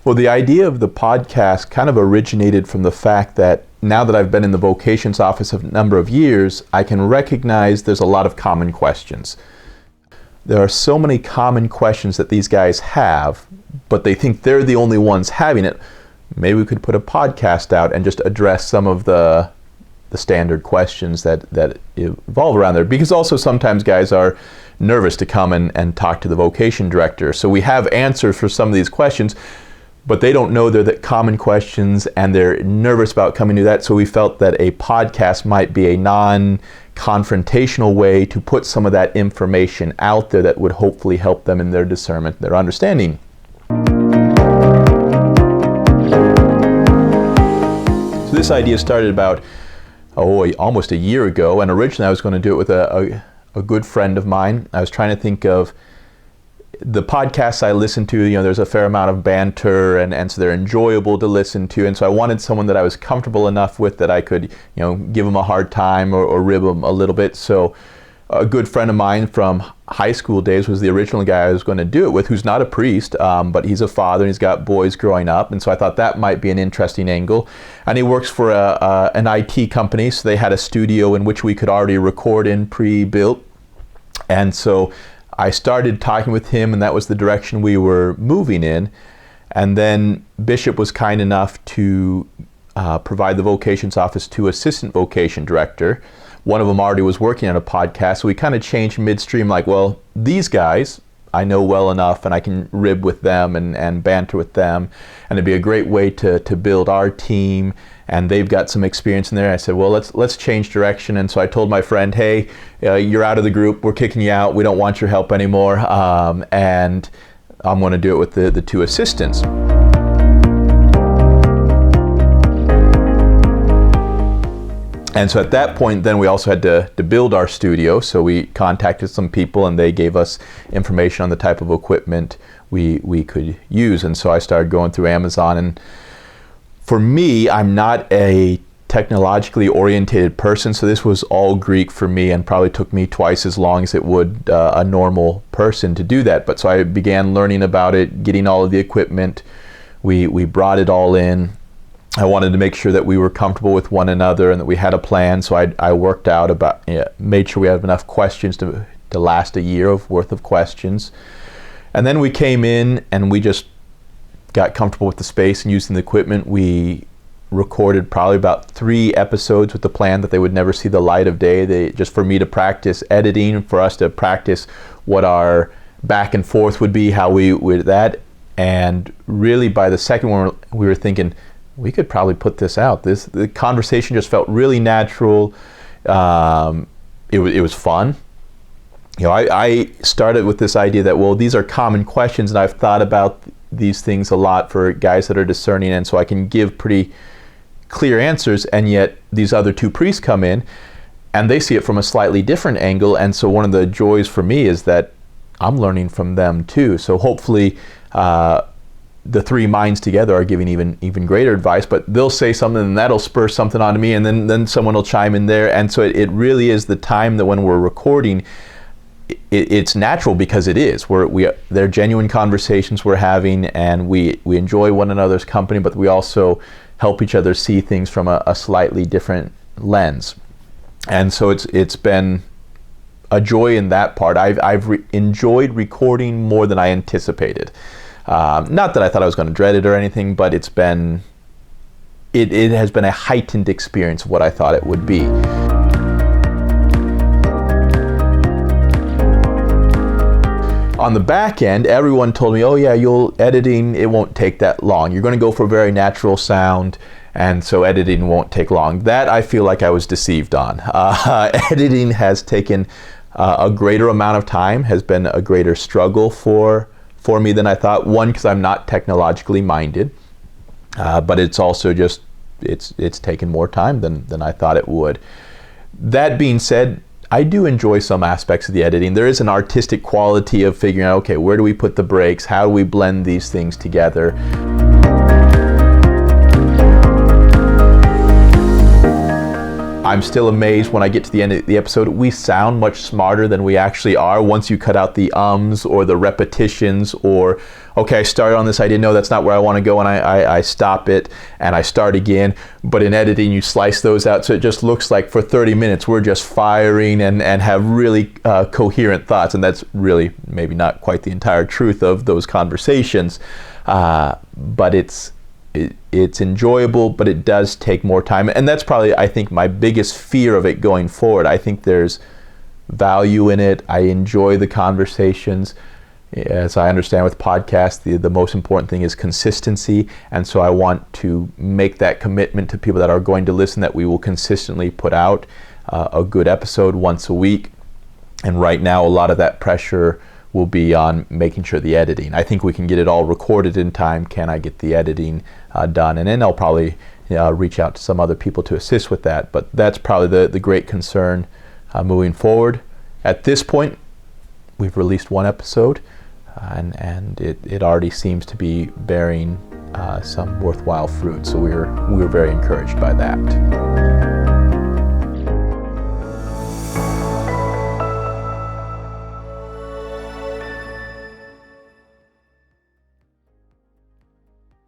Well, the idea of the podcast kind of originated from the fact that now that I've been in the Vocations Office a number of years, I can recognize there's a lot of common questions. There are so many common questions that these guys have, but they think they're the only ones having it. Maybe we could put a podcast out and just address some of the standard questions that evolve around there. Because also sometimes guys are nervous to come and talk to the vocation director. So we have answers for some of these questions, but they don't know they're the common questions and they're nervous about coming to that. So we felt that a podcast might be a non-confrontational way to put some of that information out there that would hopefully help them in their discernment, their understanding. So this idea started about almost a year ago, and originally I was going to do it with a good friend of mine. I was trying to think of the podcasts I listen to, there's a fair amount of banter and so they're enjoyable to listen to, and so I wanted someone that I was comfortable enough with that I could give them a hard time or rib them a little bit. So a good friend of mine from high school days was the original guy I was going to do it with, who's not a priest, but he's a father and he's got boys growing up, and so I thought that might be an interesting angle. And he works for an IT company, so they had a studio in which we could already record in pre-built, and so I started talking with him, and that was the direction we were moving in. And then Bishop was kind enough to provide the Vocations Office to assistant vocation director. One of them already was working on a podcast, so we kind of changed midstream, like, well, these guys I know well enough and I can rib with them and banter with them, and it'd be a great way to build our team, and they've got some experience in there. I said, well, let's change direction. And so I told my friend, hey, you're out of the group, we're kicking you out, we don't want your help anymore, and I'm going to do it with the two assistants. And so at that point, then we also had to build our studio. So we contacted some people and they gave us information on the type of equipment we could use. And so I started going through Amazon. And for me, I'm not a technologically oriented person, so this was all Greek for me and probably took me twice as long as it would a normal person to do that. But so I began learning about it, getting all of the equipment. We brought it all in. I wanted to make sure that we were comfortable with one another and that we had a plan, so I worked out about, made sure we had enough questions to last a year worth of questions. And then we came in and we just got comfortable with the space and using the equipment. We recorded probably about 3 episodes with the plan that they would never see the light of day. Just for me to practice editing, for us to practice what our back and forth would be, how we would that. And really by the second one, we were thinking, we could probably put this out. The conversation just felt really natural. It was fun. I started with this idea that, well, these are common questions, and I've thought about these things a lot for guys that are discerning, and so I can give pretty clear answers, and yet these other 2 priests come in and they see it from a slightly different angle, and so one of the joys for me is that I'm learning from them too. So hopefully the 3 minds together are giving even greater advice, but they'll say something and that'll spur something onto me, and then someone will chime in there. And so it really is the time that when we're recording, it's natural because it is. They're genuine conversations we're having, and we enjoy one another's company, but we also help each other see things from a slightly different lens. And so it's been a joy in that part. I've enjoyed recording more than I anticipated. Not that I thought I was going to dread it or anything, but it has been a heightened experience of what I thought it would be. On the back end, everyone told me, oh yeah, editing, it won't take that long. You're going to go for a very natural sound, and so editing won't take long. That I feel like I was deceived on. Editing has taken a greater amount of time, has been a greater struggle for me than I thought. One, because I'm not technologically minded, but it's also just, it's taken more time than I thought it would. That being said, I do enjoy some aspects of the editing. There is an artistic quality of figuring out, okay, where do we put the breaks? How do we blend these things together? I'm still amazed when I get to the end of the episode. We sound much smarter than we actually are once you cut out the ums or the repetitions, or, okay, I started on this idea, no, that's not where I want to go, and I stop it and I start again. But in editing, you slice those out, so it just looks like for 30 minutes we're just firing and have really coherent thoughts, and that's really maybe not quite the entire truth of those conversations. But it's enjoyable, but it does take more time. And that's probably, I think, my biggest fear of it going forward. I think there's value in it. I enjoy the conversations. As I understand with podcasts, the most important thing is consistency. And so I want to make that commitment to people that are going to listen, that we will consistently put out a good episode once a week. And right now, a lot of that pressure will be on making sure the editing. I think we can get it all recorded in time. Can I get the editing done? And then I'll probably reach out to some other people to assist with that. But that's probably the great concern moving forward. At this point, we've released one episode, and it already seems to be bearing some worthwhile fruit. So we're very encouraged by that.